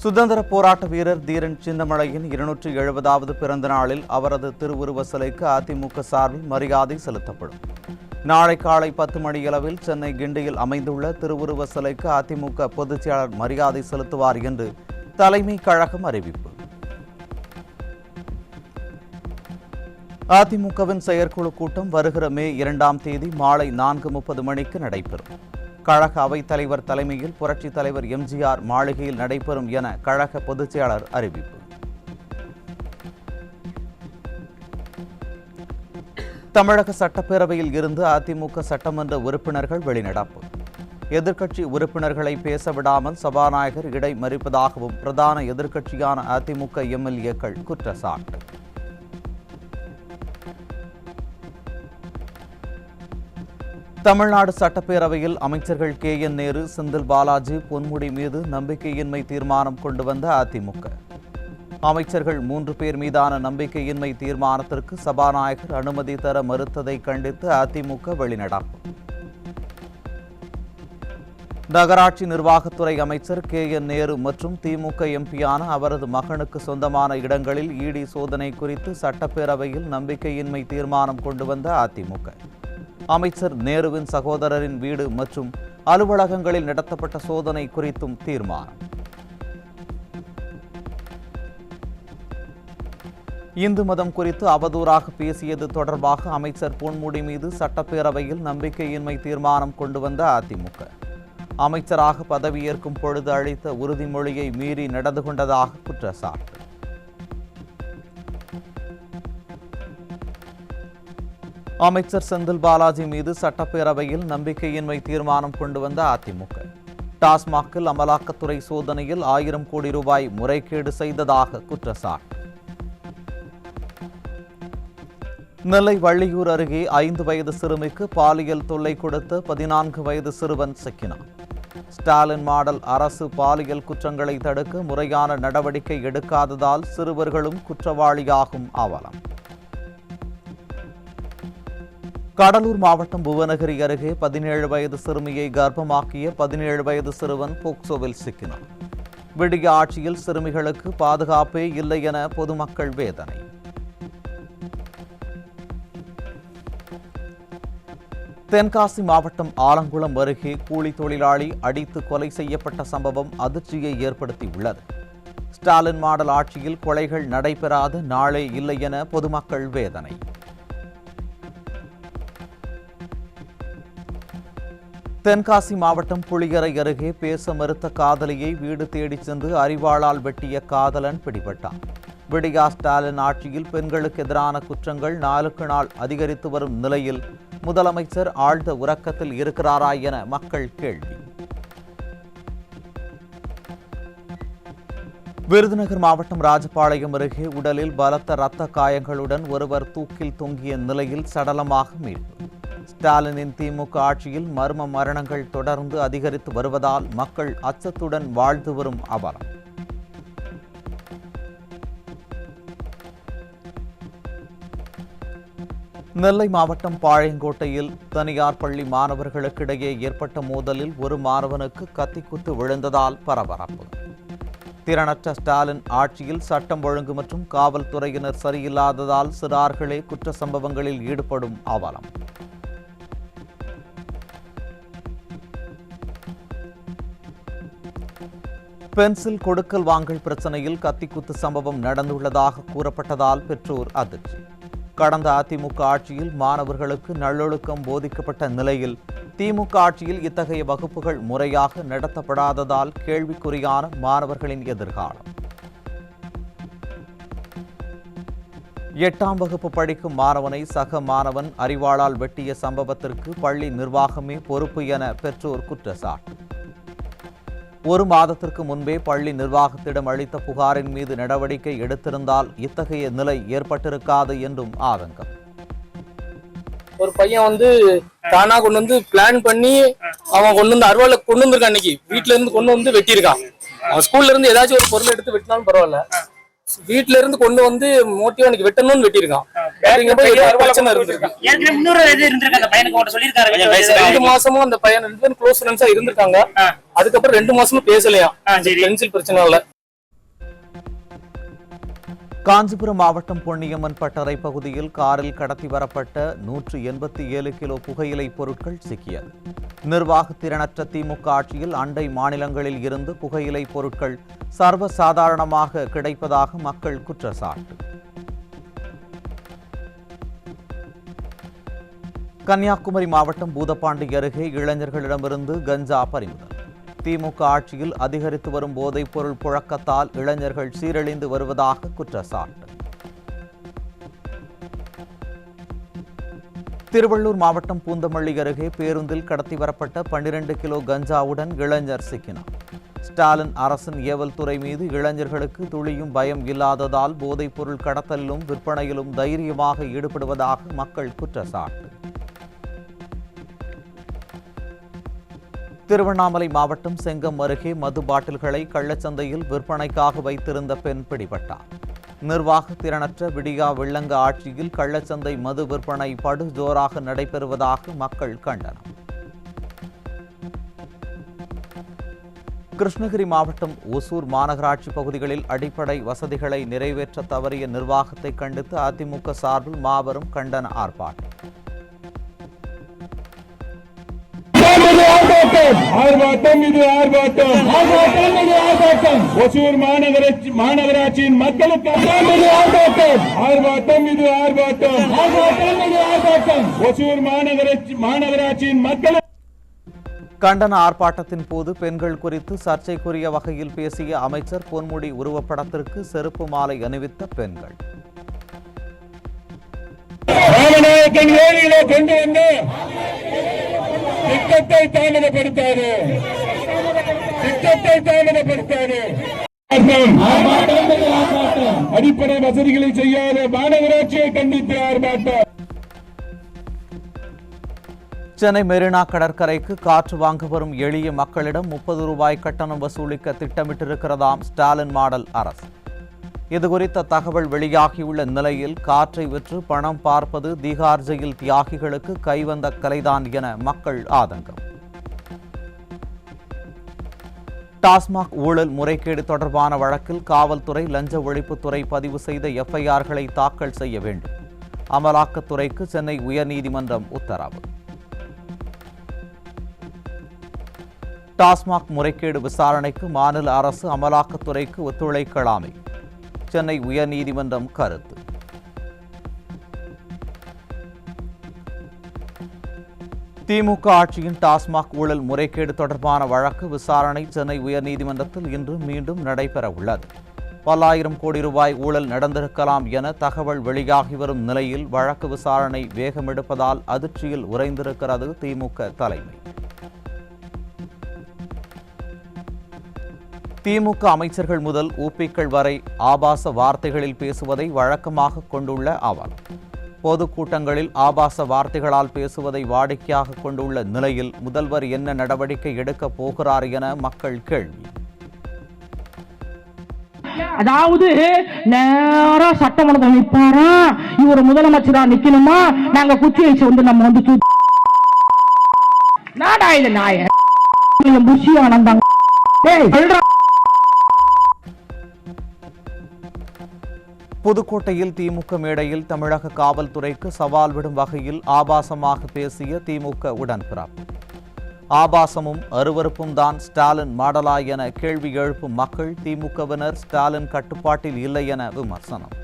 சுதந்திர போராட்ட வீரர் தீரன் சின்னமலையின் 270வது பிறந்த நாளில் அவரது திருவுருவ சிலைக்கு அதிமுக சார்பில் மரியாதை செலுத்தப்படும். நாளை காலை 10 மணியளவில் சென்னை கிண்டியில் அமைந்துள்ள திருவுருவ சிலைக்கு அதிமுக பொதுச் செயலாளர் மரியாதை செலுத்துவார் என்று தலைமை கழகம் அறிவிப்பு. அதிமுகவின் செயற்குழு கூட்டம் வருகிற மே 2ஆம் தேதி மாலை 4:30 மணிக்கு நடைபெறும். கழக அவைத் தலைவர் தலைமையில் புரட்சித் தலைவர் எம்ஜிஆர் மாளிகையில் நடைபெறும் என கழக பொதுச் செயலாளர் அறிவிப்பு. தமிழக சட்டப்பேரவையில் இருந்து அதிமுக சட்டமன்ற உறுப்பினர்கள் வெளிநடப்பு. எதிர்க்கட்சி உறுப்பினர்களை பேச விடாமல் சபாநாயகர் இடைமறிப்பதாகவும் பிரதான எதிர்க்கட்சியான அதிமுக எம்எல்ஏக்கள் குற்றச்சாட்டு. தமிழ்நாடு சட்டப்பேரவையில் அமைச்சர்கள் KN நேரு, செந்தில் பாலாஜி, பொன்முடி மீது நம்பிக்கையின்மை தீர்மானம் கொண்டு வந்த அதிமுக. அமைச்சர்கள் 3 பேர் மீதான நம்பிக்கையின்மை தீர்மானத்திற்கு சபாநாயகர் அனுமதி தர மறுத்ததை கண்டித்து அதிமுக வெளிநடப்பு. நகராட்சி நிர்வாகத்துறை அமைச்சர் KN நேரு மற்றும் திமுக எம்பியான அவரது மகனுக்கு சொந்தமான இடங்களில் ED சோதனை குறித்து சட்டப்பேரவையில் நம்பிக்கையின்மை தீர்மானம் கொண்டு வந்த அதிமுக. அமைச்சர் நேருவின் சகோதரரின் வீடு மற்றும் அலுவலகங்களில் நடத்தப்பட்ட சோதனை குறித்தும் தீர்மானம். இந்து மதம் குறித்து அவதூறாக பேசியது தொடர்பாக அமைச்சர் பொன்முடி மீது சட்டப்பேரவையில் நம்பிக்கையின்மை தீர்மானம் கொண்டு வந்த அதிமுக. அமைச்சராக பதவியேற்கும் பொழுது அளித்த உறுதிமொழியை மீறி நடந்து கொண்டதாக குற்றச்சாட்டு. அமைச்சர் செந்தில் பாலாஜி மீது சட்டப்பேரவையில் நம்பிக்கையின்மை தீர்மானம் கொண்டு வந்த அதிமுக. டாஸ்மாகில் அமலாக்கத்துறை சோதனையில் 1000 கோடி ரூபாய் முறைகேடு செய்ததாக குற்றச்சாட்டு. நெல்லை வள்ளியூர் அருகே 5 வயது சிறுமிக்கு பாலியல் தொல்லை கொடுத்த 14 வயது சிறுவன் சிக்கினான். ஸ்டாலின் மாடல் அரசு பாலியல் குற்றங்களை தடுக்க முறையான நடவடிக்கை எடுக்காததால் சிறுவர்களும் குற்றவாளியாகும் அவலம். கடலூர் மாவட்டம் புவனகிரி அருகே 17 வயது சிறுமியை கர்ப்பமாக்கிய 17 வயது சிறுவன் போக்சோவில் சிக்கினார். விடிய ஆட்சியில் சிறுமிகளுக்கு பாதுகாப்பே இல்லை என பொதுமக்கள் வேதனை. தென்காசி மாவட்டம் ஆலங்குளம் அருகே கூலி தொழிலாளி அடித்து கொலை செய்யப்பட்ட சம்பவம் அதிர்ச்சியை ஏற்படுத்தியுள்ளது. ஸ்டாலின் மாடல் ஆட்சியில் கொலைகள் நடைபெறாத நாளே இல்லை என பொதுமக்கள் வேதனை. தென்காசி மாவட்டம் புளியரை அருகே பேச மறுத்த காதலியை வீடு தேடிச் சென்று அரிவாளால் வெட்டிய காதலன் பிடிபட்டார். விடியா ஸ்டாலின் ஆட்சியில் பெண்களுக்கு எதிரான குற்றங்கள் நாளுக்கு நாள் அதிகரித்து வரும் நிலையில் முதலமைச்சர் ஆழ்ந்த உறக்கத்தில் இருக்கிறாரா என மக்கள் கேள்வி. விருதுநகர் மாவட்டம் ராஜபாளையம் அருகே உடலில் பலத்த இரத்த காயங்களுடன் ஒருவர் தூக்கில் தொங்கிய நிலையில் சடலமாக மீட்பு. ஸ்டாலினின் திமுக ஆட்சியில் மர்ம மரணங்கள் தொடர்ந்து அதிகரித்து வருவதால் மக்கள் அச்சத்துடன் வாழ்ந்து வரும் அவலம். நெல்லை மாவட்டம் பாளையங்கோட்டையில் தனியார் பள்ளி மாணவர்களுக்கிடையே ஏற்பட்ட மோதலில் ஒரு மாணவனுக்கு கத்திக்குத்து விழுந்ததால் பரபரப்பு. திறனற்ற ஸ்டாலின் ஆட்சியில் சட்டம் ஒழுங்கு மற்றும் காவல்துறையினர் சரியில்லாததால் சிறார்களே குற்ற சம்பவங்களில் ஈடுபடும் அவலம். பென்சில் கொடுக்கல் வாங்கல் பிரச்சனையில் கத்திக்குத்து சம்பவம் நடந்துள்ளதாக கூறப்பட்டதால் பெற்றோர் அதிர்ச்சி. கடந்த அதிமுக ஆட்சியில் மாணவர்களுக்கு நல்லொழுக்கம் போதிக்கப்பட்ட நிலையில் திமுக ஆட்சியில் இத்தகைய வகுப்புகள் முறையாக நடத்தப்படாததால் கேள்விக்குறியான மாணவர்களின் எதிர்காலம். 8ஆம் வகுப்பு படிக்கும் மாணவனை சக மாணவன் அரிவாளால் வெட்டிய சம்பவத்திற்கு பள்ளி நிர்வாகமே பொறுப்பு என பெற்றோர் குற்றச்சாட்டு. 1 மாதத்திற்கு முன்பே பள்ளி நிர்வாகத்திடம் அளித்த புகாரின் மீது நடவடிக்கை எடுத்திருந்தால் இத்தகைய நிலை ஏற்பட்டிருக்காது என்றும் ஆதங்கம். ஒரு பையன் தானா கொண்டு பிளான் பண்ணி அவன் கொண்டு அறுவாலை கொண்டு வந்திருக்கான். அன்னைக்கு வீட்டுல இருந்து கொண்டு வெட்டியிருக்கான். அவன் ஸ்கூல்ல இருந்து ஏதாச்சும் ஒரு பொருள் எடுத்து வெட்டினாலும் பரவாயில்ல. வீட்டுல இருந்து கொண்டு வந்து மோட்டிவ் எனக்கு வெட்டணும்னு வெட்டியிருக்கான். அப்படிங்கும்போது ஏதோ பிரச்சனை இருந்திருக்கு. ஏற்கனவே முன்னூறு இது இருந்திருக்கு அந்த பையனுக்கு உங்கள்ட்ட சொல்லியிருக்காரு. 2 மாசமும் அந்த பையன் 2 பேரும் க்ளோஸ் ஃப்ரெண்ட்ஸா இருந்திருக்காங்க. அதுக்கப்புறம் 2 மாசமும் பேசலையாம். பென்சில் பிரச்சனை இல்ல. காஞ்சிபுரம் மாவட்டம் பொன்னியம்மன் பட்டறை பகுதியில் காரில் கடத்தி வரப்பட்ட 187 கிலோ புகையிலை பொருட்கள் சிக்கியது. நிர்வாக திறனற்ற திமுக ஆட்சியில் அண்டை மாநிலங்களில் இருந்து புகையிலை பொருட்கள் சர்வசாதாரணமாக கிடைப்பதாக மக்கள் குற்றச்சாட்டு. கன்னியாகுமரி மாவட்டம் பூதப்பாண்டி அருகே இளைஞர்களிடமிருந்து கஞ்சா பறிமுதல். திமுக ஆட்சியில் அதிகரித்து வரும் போதைப் பொருள் புழக்கத்தால் இளைஞர்கள் சீரழிந்து வருவதாக குற்றச்சாட்டு. திருவள்ளூர் மாவட்டம் பூந்தமல்லி அருகே பேருந்தில் கடத்தி வரப்பட்ட 12 கிலோ கஞ்சாவுடன் இளைஞர் சிக்கினார். ஸ்டாலின் அரசின் ஏவல் துறை மீது இளைஞர்களுக்கு துளியும் பயம் இல்லாததால் போதைப் பொருள் கடத்தலிலும் விற்பனையிலும் தைரியமாக ஈடுபடுவதாக மக்கள் குற்றச்சாட்டு. திருவண்ணாமலை மாவட்டம் செங்கம் அருகே மது பாட்டில்களை கள்ளச்சந்தையில் விற்பனைக்காக வைத்திருந்த பெண் பிடிபட்டார். நிர்வாக திறனற்ற விடியா வெள்ளங்க ஆட்சியில் கள்ளச்சந்தை மது விற்பனை படு ஜோராக நடைபெறுவதாக மக்கள் கண்டனம். கிருஷ்ணகிரி மாவட்டம் ஒசூர் மாநகராட்சி பகுதிகளில் அடிப்படை வசதிகளை நிறைவேற்ற தவறிய நிர்வாகத்தை கண்டித்து அதிமுக சார்பில் மாபெரும் கண்டன ஆர்ப்பாட்டம். ஒசூர் மாநகராட்சியின் மக்களுக்கு ஒசூர் மாநகராட்சியின் மக்கள் கண்டன ஆர்ப்பாட்டத்தின் போது பெண்கள் குறித்து சர்ச்சைக்குரிய வகையில் பேசிய அமைச்சர் பொன்முடி உருவப்படத்திற்கு செருப்பு மாலை அணிவித்த பெண்கள். ராமநாயக்கன் ஏரியிலே கொண்டு வந்து திட்டத்தை தாமதப்படுத்தாது. அடிப்படை வசதிகளை செய்யாத மாநகராட்சியை கண்டித்து ஆர்ப்பாட்டம். சென்னை மெரினா கடற்கரைக்கு காற்று வாங்க வரும் எளிய மக்களிடம் 30 ரூபாய் கட்டணம் வசூலிக்க திட்டமிட்டிருக்கிறதாம் ஸ்டாலின் மாடல் அரசு. இதுகுறித்த தகவல் வெளியாகியுள்ள நிலையில் காற்றை விற்று பணம் பார்ப்பது திகார் ஜெயில் தியாகிகளுக்கு கைவந்த கலைதான் என மக்கள் ஆதங்கம். டாஸ்மாக் ஊழல் முறைகேடு தொடர்பான வழக்கில் காவல்துறை லஞ்ச ஒழிப்புத்துறை பதிவு செய்த எஃப்ஐஆர்களை தாக்கல் செய்ய வேண்டும். அமலாக்கத்துறைக்கு சென்னை உயர்நீதிமன்றம் உத்தரவு. டாஸ்மாக் முறைகேடு விசாரணைக்கு மாநில அரசு அமலாக்கத்துறைக்கு ஒத்துழைக்கலாமே, சென்னை உயர்நீதிமன்றம் கருத்து. திமுக ஆட்சியின் டாஸ்மாக் ஊழல் முறைகேடு தொடர்பான வழக்கு விசாரணை சென்னை உயர்நீதிமன்றத்தில் இன்று மீண்டும் நடைபெற உள்ளது. பல்லாயிரம் கோடி ரூபாய் ஊழல் நடந்திருக்கலாம் என தகவல் வெளியாகி வரும் நிலையில் வழக்கு விசாரணை வேகமெடுப்பதால் அதிர்ச்சியில் உறைந்திருக்கிறது திமுக தலைமை. திமுக அமைச்சர்கள் முதல் ஊபிக்கள் வரை ஆபாச வார்த்தைகளில் பேசுவதை வழக்கமாக கொண்டுள்ள அவர் பொதுக்கூட்டங்களில் ஆபாச வார்த்தைகளால் பேசுவதை வாடிக்கையாக கொண்டுள்ள நிலையில் முதல்வர் என்ன நடவடிக்கை எடுக்கப் போகிறார் என மக்கள் கேள்வி. அதாவது நேரா சட்டமன்றத்தில் நிற்பாரா, இவர் முதலமைச்சரா நிக்கணுமா, நாங்க குச்சி வச்சு வந்து நம்ம வந்து நாடா இது நாய புஷி ஆனந்தாங்க. புதுக்கோட்டையில் திமுக மேடையில் தமிழக காவல்துறைக்கு சவால் விடும் வகையில் ஆபாசமாக பேசிய திமுக உடன்பிறப்பு. ஆபாசமும் அருவருப்பும் தான் ஸ்டாலின் மாடலா என கேள்வி எழுப்பும் மக்கள் திமுகவினர் ஸ்டாலின் கட்டுப்பாட்டில் இல்லை என விமர்சனம்.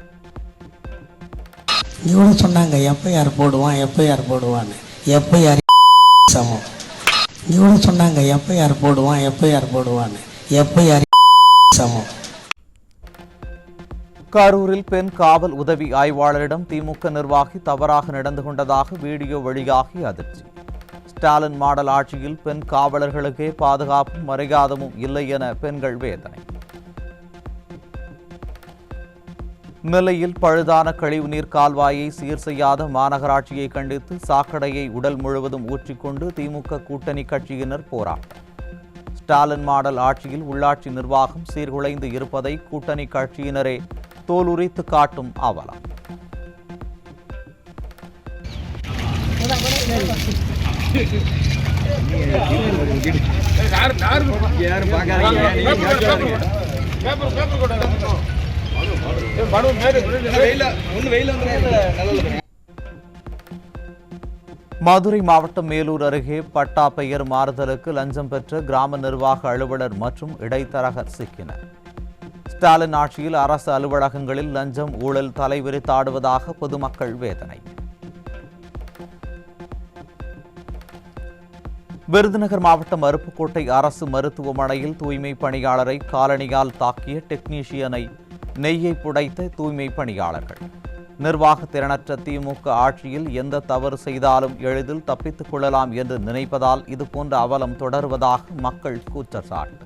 இவ்வளவு சொன்னாங்க எஃப்ஐஆர் போடுவான் எஃப்ஐஆர் போடுவான்னு. எஃப்ஐஆர் சமம். இவ்வளவு சொன்னாங்க எஃப்ஐஆர் போடுவான் எஃப்ஐஆர் போடுவான்னு. எஃப்ஐஆர் சமம். கரூரில் பெண் காவல் உதவி ஆய்வாளரிடம் திமுக நிர்வாகி தவறாக நடந்து கொண்டதாக வீடியோ வெளியாகி அதிர்ச்சி. ஸ்டாலின் மாடல் ஆட்சியில் பெண் காவலர்களுக்கே பாதுகாப்பும் மரியாதமும் இல்லை என பெண்கள் வேதனை. நெல்லையில் பழுதான கழிவுநீர் கால்வாயை சீர் செய்யாத மாநகராட்சியை கண்டித்து சாக்கடையை உடல் முழுவதும் ஊற்றிக்கொண்டு திமுக கூட்டணி கட்சியினர் போராட்டம். ஸ்டாலின் மாடல் ஆட்சியில் உள்ளாட்சி நிர்வாகம் சீர்குலைந்து இருப்பதை கூட்டணி கட்சியினரே தோலுரித்து காட்டும் அவலம். மதுரை மாவட்டம் மேலூர் அருகே பட்டா பெயர் மாறுதலுக்கு லஞ்சம் பெற்ற கிராம நிர்வாக அலுவலர் மற்றும் இடைத்தரகர் சிக்கினர். ஸ்டாலின் ஆட்சியில் அரசு அலுவலகங்களில் லஞ்சம் ஊழல் தலைவிரித்தாடுவதாக பொதுமக்கள் வேதனை. விருதுநகர் மாவட்டம் அருப்புக்கோட்டை அரசு மருத்துவமனையில் தூய்மை பணியாளரை காலணியால் தாக்கிய டெக்னீஷியனை நெய்யை புடைத்த தூய்மை பணியாளர்கள். நிர்வாக திறனற்ற திமுக ஆட்சியில் எந்த தவறு செய்தாலும் எளிதில் தப்பித்துக் கொள்ளலாம் என்று நினைப்பதால் இதுபோன்ற அவலம் தொடர்வதாக மக்கள் குற்றச்சாட்டு.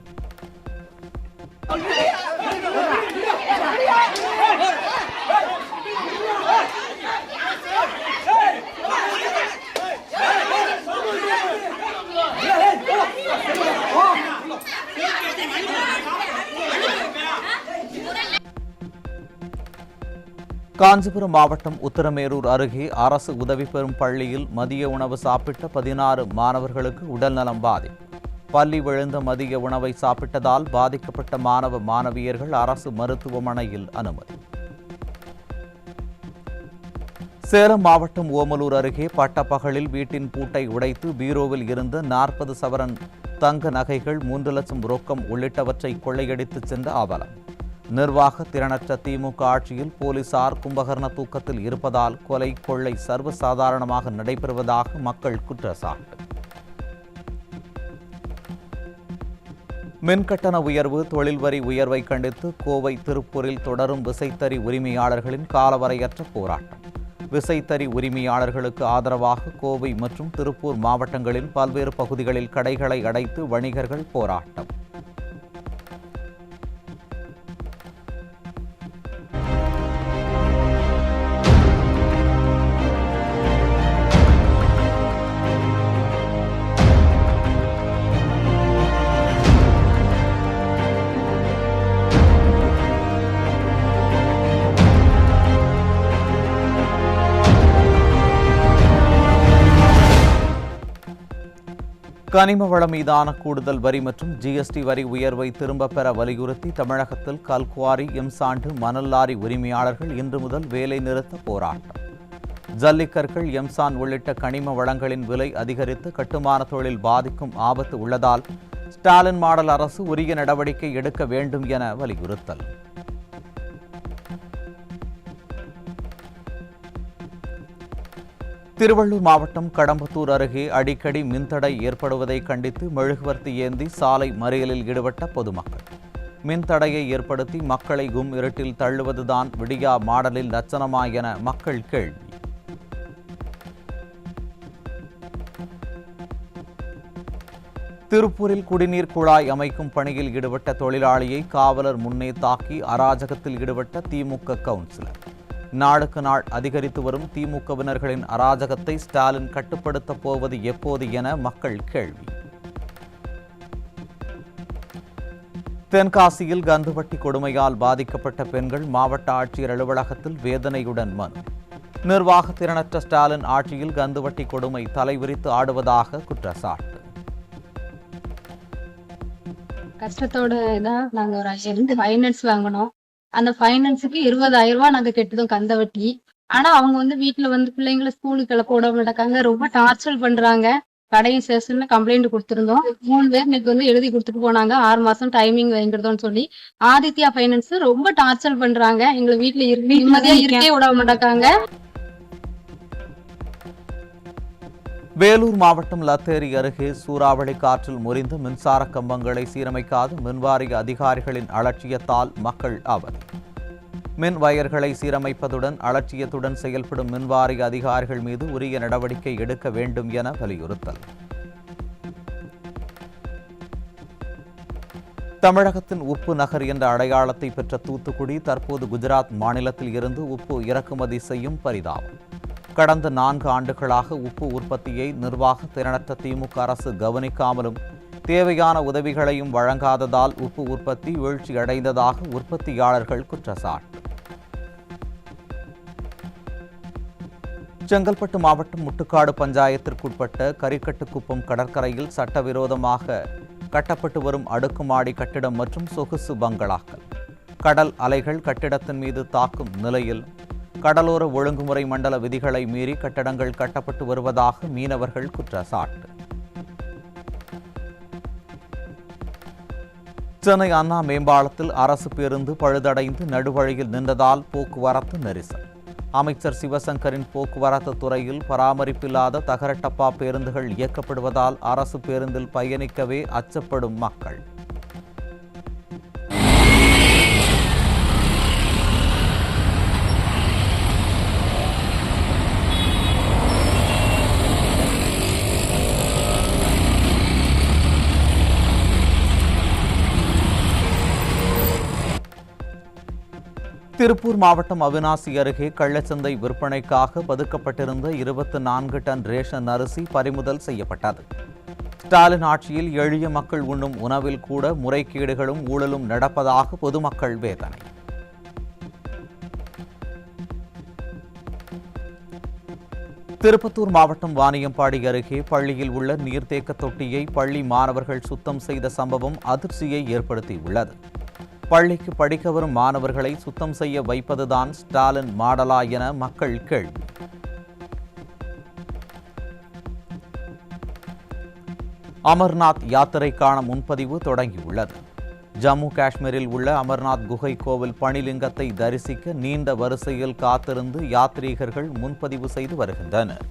காஞ்சிபுரம் மாவட்டம் உத்தரமேரூர் அருகே அரசு உதவி பெறும் பள்ளியில் மதிய உணவு சாப்பிட்ட 16 மாணவர்களுக்கு உடல்நலம் பாதிப்பு. பள்ளி விழுந்த மதிய உணவை சாப்பிட்டதால் பாதிக்கப்பட்ட மாணவ மாணவியர்கள் அரசு மருத்துவமனையில் அனுமதி. சேலம் மாவட்டம் ஓமலூர் அருகே பட்டப்பகலில் வீட்டின் பூட்டை உடைத்து பீரோவில் இருந்த 40 சவரன் தங்க நகைகள் 3 லட்சம் ரொக்கம் உள்ளிட்டவற்றை கொள்ளையடித்து சென்ற அவலம். நிர்வாக திறனற்ற திமுக ஆட்சியில் போலீசார் கும்பகர்ண தூக்கத்தில் இருப்பதால் கொலை கொள்ளை சர்வசாதாரணமாக நடைபெறுவதாக மக்கள் குற்றச்சாட்டு. மின்கட்டண உயர்வு, தொழில் வரி உயர்வை கண்டித்து கோவை திருப்பூரில் தொடரும் விசைத்தறி உரிமையாளர்களின் காலவரையற்ற போராட்டம். விசைத்தறி உரிமையாளர்களுக்கு ஆதரவாக கோவை மற்றும் திருப்பூர் மாவட்டங்களின் பல்வேறு பகுதிகளில் கடைகளை அடைத்து வணிகர்கள் போராட்டம். கனிம வளம் மீதான கூடுதல் வரி மற்றும் ஜிஎஸ்டி வரி உயர்வை திரும்பப் பெற வலியுறுத்தி தமிழகத்தில் கல்குவாரி, எம்சாண்டு, மணல் லாரி உரிமையாளர்கள் இன்று முதல் வேலை நிறுத்த போராட்டம். ஜல்லிக்கற்கள், எம்சான் உள்ளிட்ட கனிம வளங்களின் விலை அதிகரித்து கட்டுமான தொழில் பாதிக்கும் ஆபத்து உள்ளதால் ஸ்டாலின் மாடல் அரசு உரிய நடவடிக்கை எடுக்க வேண்டும் என வலியுறுத்தல். திருவள்ளூர் மாவட்டம் கடம்பத்தூர் அருகே அடிக்கடி மின்தடை ஏற்படுவதை கண்டித்து மெழுகுவர்த்தி ஏந்தி சாலை மறியலில் ஈடுபட்ட பொதுமக்கள். மின்தடையை ஏற்படுத்தி மக்களை கும் இருட்டில் தள்ளுவதுதான் விடியா மாடலில் லட்சணமா என மக்கள் கேள்வி. திருப்பூரில் குடிநீர் குழாய் அமைக்கும் பணியில் ஈடுபட்ட தொழிலாளியை காவலர் முன்னே தாக்கி அராஜகத்தில் ஈடுபட்ட திமுக கவுன்சிலர். நாளுக்கு நாள் அதிகரித்து வரும் திமுகவினர்களின் அராஜகத்தை ஸ்டாலின் கட்டுப்படுத்தப் போவது எப்போது என மக்கள் கேள்வி. தென்காசியில் கந்துவட்டி கொடுமையால் பாதிக்கப்பட்ட பெண்கள் மாவட்ட ஆட்சியர் அலுவலகத்தில் வேதனையுடன் மனு. நிர்வாக திறனற்ற ஸ்டாலின் ஆட்சியில் கந்துவட்டி கொடுமை தலைவிரித்து ஆடுவதாக குற்றச்சாட்டு. கஷ்டத்தோட தான் நாங்க ஒரு 2 ஃபைனான்ஸ் வாங்கினோம். அந்த ஃபைனான்ஸுக்கு 20,000 ரூபாய் நாங்க கெட்டதும் கந்த வட்டி. ஆனா அவங்க வந்து வீட்டுல வந்து பிள்ளைங்களை ஸ்கூலுக்கு எல்லாம் போட மாட்டாங்க, ரொம்ப டார்ச்சர் பண்றாங்க. கடையும் ஸ்டேஷன்ல கம்ப்ளைண்ட் கொடுத்திருந்தோம். 3 பேர் இன்னைக்கு வந்து எழுதி கொடுத்துட்டு போனாங்க, 6 மாசம் டைமிங் வாங்கிடுதோன்னு சொல்லி. ஆதித்யா ஃபைனான்ஸ் ரொம்ப டார்ச்சர் பண்றாங்க, எங்களை வீட்டுல நிம்மதியா இருக்கே விட மாட்டாங்க. வேலூர் மாவட்டம் லத்தேரி அருகே சூறாவளி காற்றில் முறிந்து மின்சார கம்பங்களை சீரமைக்காத மின்வாரிய அதிகாரிகளின் அலட்சியத்தால் மக்கள் அவதி. மின் வயர்களை சீரமைப்பதுடன் அலட்சியத்துடன் செயல்படும் மின்வாரிய அதிகாரிகள் மீது உரிய நடவடிக்கை எடுக்க வேண்டும் என வலியுறுத்தல். தமிழகத்தின் உப்பு நகர் என்ற அடையாளத்தை பெற்ற தூத்துக்குடி தற்போது குஜராத் மாநிலத்தில் இருந்து உப்பு இறக்குமதி செய்யும் பரிதாபம். கடந்த 4 ஆண்டுகளாக உப்பு உற்பத்தியை நிர்வாக திறனற்ற திமுக அரசு கவனிக்காமலும் தேவையான உதவிகளையும் வழங்காததால் உப்பு உற்பத்தி வீழ்ச்சி அடைந்ததாக உற்பத்தியாளர்கள் குற்றச்சாட்டு. செங்கல்பட்டு மாவட்டம் முட்டுக்காடு பஞ்சாயத்திற்குட்பட்ட கரிக்கட்டுக்குப்பம் கடற்கரையில் சட்டவிரோதமாக கட்டப்பட்டு வரும் அடுக்குமாடி கட்டிடம் மற்றும் சொகுசு பங்களாக்கள். கடல் அலைகள் கட்டிடத்தின் மீது தாக்கும் நிலையில் கடலோர ஒழுங்குமுறை மண்டல விதிகளை மீறி கட்டடங்கள் கட்டப்பட்டு வருவதாக மீனவர்கள் குற்றச்சாட்டு. சென்னை அண்ணா மேம்பாலத்தில் அரசு பேருந்து பழுதடைந்து நடுவழியில் நின்றதால் போக்குவரத்து நெரிசல். அமைச்சர் சிவசங்கரின் போக்குவரத்து துறையில் பராமரிப்பில்லாத தகரட்டப்பா பேருந்துகள் இயக்கப்படுவதால் அரசு பேருந்தில் பயணிக்கவே அச்சப்படும் மக்கள். திருப்பூர் மாவட்டம் அவிநாசி அருகே கள்ளச்சந்தை விற்பனைக்காக பதுக்கப்பட்டிருந்த 24 டன் ரேஷன் அரிசி பறிமுதல் செய்யப்பட்டது. ஸ்டாலின் ஆட்சியில் எளிய மக்கள் உண்ணும் உணவில் கூட முறைகேடுகளும் ஊழலும் நடப்பதாக பொதுமக்கள் வேதனை. திருப்பத்தூர் மாவட்டம் வாணியம்பாடி அருகே பள்ளியில் உள்ள நீர்த்தேக்க தொட்டியை பள்ளி மாணவர்கள் சுத்தம் செய்த சம்பவம் அதிர்ச்சியை ஏற்படுத்தியுள்ளது. பள்ளிக்கு படிக்க வரும் மாணவர்களை சுத்தம் செய்ய வைப்பதுதான் ஸ்டாலின் மாடலா என மக்கள் கேள்வி. அமர்நாத் யாத்திரைக்கான முன்பதிவு தொடங்கியுள்ளது. ஜம்மு காஷ்மீரில் உள்ள அமர்நாத் குகை கோவில் பணிலிங்கத்தை தரிசிக்க நீண்ட வரிசையில் காத்திருந்து யாத்ரீகர்கள் முன்பதிவு செய்து வருகின்றனர்.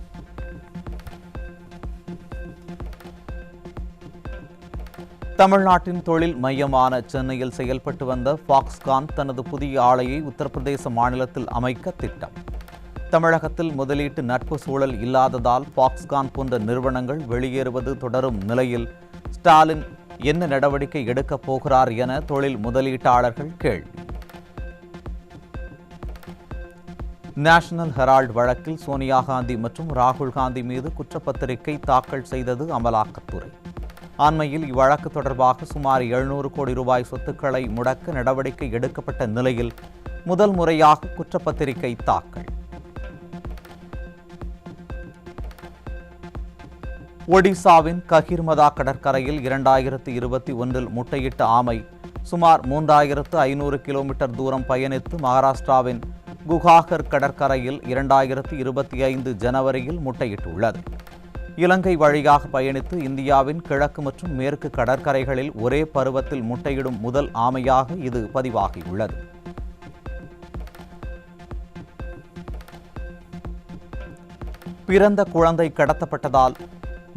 தமிழ்நாட்டின் தொழில் மையமான சென்னையில் செயல்பட்டு வந்த ஃபாக்ஸ்கான் தனது புதிய ஆலையை உத்தரப்பிரதேச மாநிலத்தில் அமைக்க திட்டம். தமிழகத்தில் முதலீட்டு நட்பு சூழல் இல்லாததால் ஃபாக்ஸ்கான் போன்ற நிறுவனங்கள் வெளியேறுவது தொடரும் நிலையில் ஸ்டாலின் என்ன நடவடிக்கை எடுக்கப் போகிறார் என தொழில் முதலீட்டாளர்கள் கேள்வி. நேஷனல் ஹெரால்டு வழக்கில் சோனியா காந்தி மற்றும் ராகுல் காந்தி மீது குற்றப்பத்திரிகை தாக்கல் செய்தது அமலாக்கத்துறை. அண்மையில் இவ்வழக்கு தொடர்பாக சுமார் 700 கோடி ரூபாய் சொத்துக்களை முடக்க நடவடிக்கை எடுக்கப்பட்ட நிலையில் முதல் முறையாக குற்றப்பத்திரிகை தாக்கல். ஒடிசாவின் ககிர்மதா கடற்கரையில் 2021 முட்டையிட்ட ஆமை சுமார் 3500 கிலோமீட்டர் தூரம் பயணித்து மகாராஷ்டிராவின் குஹாகர் கடற்கரையில் 2025 ஜனவரியில் முட்டையிட்டுள்ளது. இலங்கை வழியாக பயணித்து இந்தியாவின் கிழக்கு மற்றும் மேற்கு கடற்கரைகளில் ஒரே பருவத்தில் முட்டையிடும் முதல் ஆமையாக இது பதிவாகியுள்ளது. பிறந்த குழந்தை கடத்தப்பட்டதால்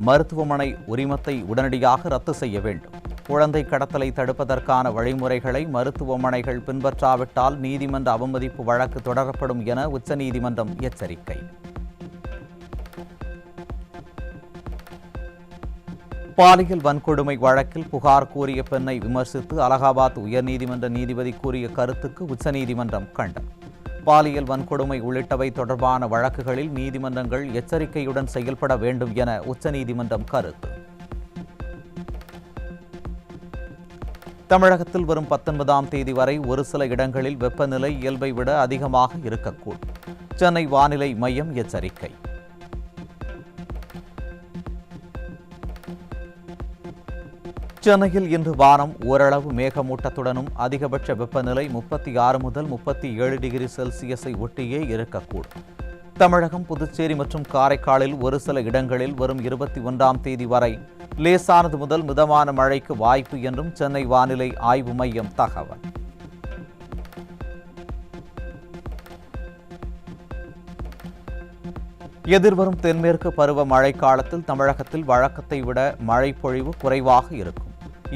மருத்துவமனை உரிமத்தை உடனடியாக ரத்து செய்ய வேண்டும். குழந்தை கடத்தலை தடுப்பதற்கான வழிமுறைகளை மருத்துவமனைகள் பின்பற்றாவிட்டால் நீதிமன்ற அவமதிப்பு வழக்கு தொடரப்படும் என உச்சநீதிமன்றம் எச்சரிக்கை. பாலியல் வன்கொடுமை வழக்கில் புகார் கூறிய பெண்ணை விமர்சித்து அலகாபாத் உயர்நீதிமன்ற நீதிபதி கூறிய கருத்துக்கு உச்சநீதிமன்றம் கண்டனம். பாலியல் வன்கொடுமை உள்ளிட்டவை தொடர்பான வழக்குகளில் நீதிமன்றங்கள் எச்சரிக்கையுடன் செயல்பட வேண்டும் என உச்சநீதிமன்றம் கருத்து. தமிழகத்தில் வரும் 19ஆம் தேதி வரை ஒரு சில இடங்களில் வெப்பநிலை இயல்பை விட அதிகமாக இருக்கக்கூடும். சென்னை வானிலை மையம் எச்சரிக்கை. சென்னையில் இன்று வானம் ஓரளவு மேகமூட்டத்துடனும் அதிகபட்ச வெப்பநிலை 36 முதல் 37 டிகிரி செல்சியஸை ஒட்டியே இருக்கக்கூடும். தமிழகம், புதுச்சேரி மற்றும் காரைக்காலில் ஒரு சில இடங்களில் வரும் 21ஆம் தேதி வரை லேசானது முதல் மிதமான மழைக்கு வாய்ப்பு என்றும் சென்னை வானிலை ஆய்வு மையம் தகவல். எதிர்வரும் தென்மேற்கு பருவ மழை காலத்தில் தமிழகத்தில் வழக்கத்தை விட மழை பொழிவு குறைவாக இருக்கும்.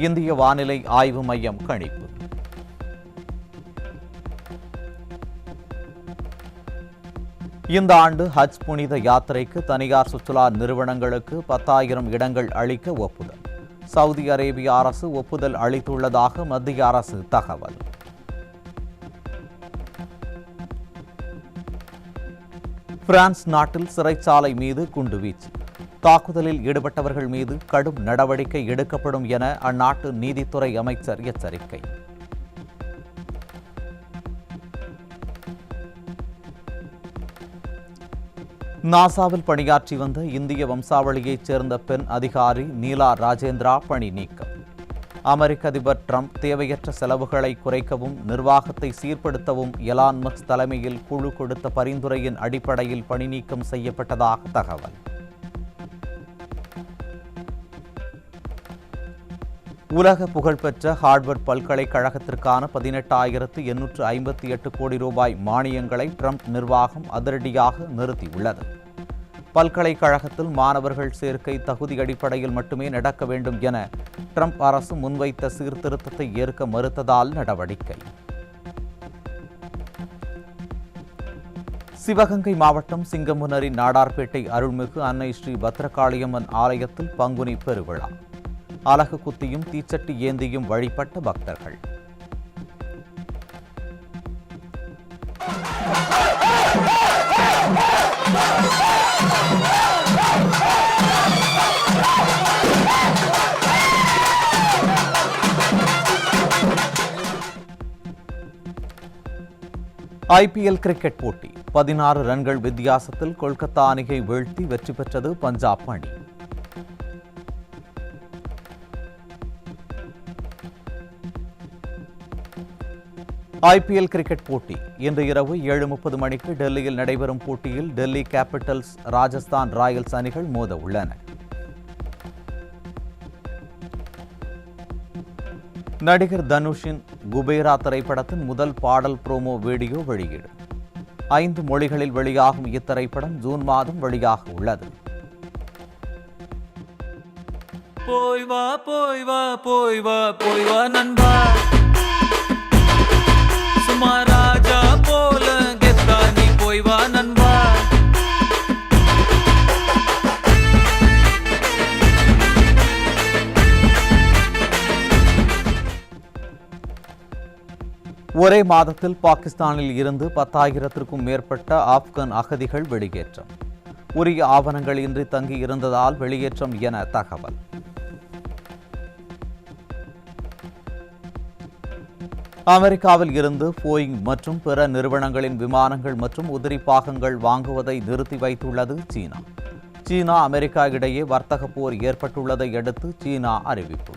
இந்திய வானிலை ஆய்வு மையம் கணிப்பு. இந்த ஆண்டு ஹஜ் புனித யாத்திரைக்கு தனியார் சுற்றுலா நிறுவனங்களுக்கு 10,000 இடங்கள் அளிக்க ஒப்புதல். சவுதி அரேபிய அரசு ஒப்புதல் அளித்துள்ளதாக மத்திய அரசு தகவல். பிரான்ஸ் நாட்டில் சிறைச்சாலை மீது குண்டுவீச்சு. தாக்குதலில் ஈடுபட்டவர்கள் மீது கடும் நடவடிக்கை எடுக்கப்படும் என அந்நாட்டு நீதித்துறை அமைச்சர் எச்சரிக்கை. நாசாவில் பணியாற்றி வந்த இந்திய வம்சாவளியைச் சேர்ந்த பெண் அதிகாரி நீலா ராஜேந்திரா பணி நீக்கம். அமெரிக்க அதிபர் ட்ரம்ப் தேவையற்ற செலவுகளை குறைக்கவும் நிர்வாகத்தை சீர்படுத்தவும் எலான் மஸ்க் தலைமையில் குழு கொடுத்த பரிந்துரையின் அடிப்படையில் பணி நீக்கம் செய்யப்பட்டதாக தகவல். உலக புகழ்பெற்ற ஹார்வர்ட் பல்கலைக்கழகத்திற்கான 18,858 கோடி ரூபாய் மானியங்களை ட்ரம்ப் நிர்வாகம் அதிரடியாக நிறுத்தியுள்ளது. பல்கலைக்கழகத்தில் மாணவர்கள் சேர்க்கை தகுதி அடிப்படையில் மட்டுமே நடக்க வேண்டும் என ட்ரம்ப் அரசு முன்வைத்த சீர்திருத்தத்தை ஏற்க மறுத்ததால் நடவடிக்கை. சிவகங்கை மாவட்டம் சிங்கமுனரி நாடார்பேட்டை அருள்மிகு அன்னை ஸ்ரீ பத்ரகாளியம்மன் ஆலயத்தில் பங்குனி பெருவிழா. அலகு குத்தியும் தீச்சட்டி ஏந்தியும் வழிபட்ட பக்தர்கள். ஐபிஎல் கிரிக்கெட் போட்டி 16 ரன்கள் வித்தியாசத்தில் கொல்கத்தா அணியை வீழ்த்தி வெற்றி பெற்றது பஞ்சாப் அணி. ஐபிஎல் கிரிக்கெட் போட்டி இன்று இரவு 7:30 மணிக்கு டெல்லியில் நடைபெறும் போட்டியில் டெல்லி கேபிட்டல்ஸ், ராஜஸ்தான் ராயல்ஸ் அணிகள் மோத உள்ளன. நடிகர் தனுஷின் குபேரா திரைப்படத்தின் முதல் பாடல் ப்ரோமோ வீடியோ வெளியீடு. 5 மொழிகளில் வெளியாகும் இத்திரைப்படம் ஜூன் மாதம் வெளியாக உள்ளது. போய் வா போய் வா போய் வா போய் வா நண்பா, சும்மா ராஜா போல கெத்தா நீ போய் வா நண்பா. ஒரே மாதத்தில் பாகிஸ்தானில் இருந்து 10,000-க்கும் மேற்பட்ட ஆப்கான் அகதிகள் வெளியேற்றம். உரிய ஆவணங்கள் இன்றி தங்கி இருந்ததால் வெளியேற்றம் என தகவல். அமெரிக்காவில் இருந்து போயிங் மற்றும் பிற நிறுவனங்களின் விமானங்கள் மற்றும் உதிரி பாகங்கள் வாங்குவதை நிறுத்தி வைத்துள்ளது சீனா. சீனா அமெரிக்கா இடையே வர்த்தக போர் ஏற்பட்டுள்ளதை அடுத்து சீனா அறிவிப்பு.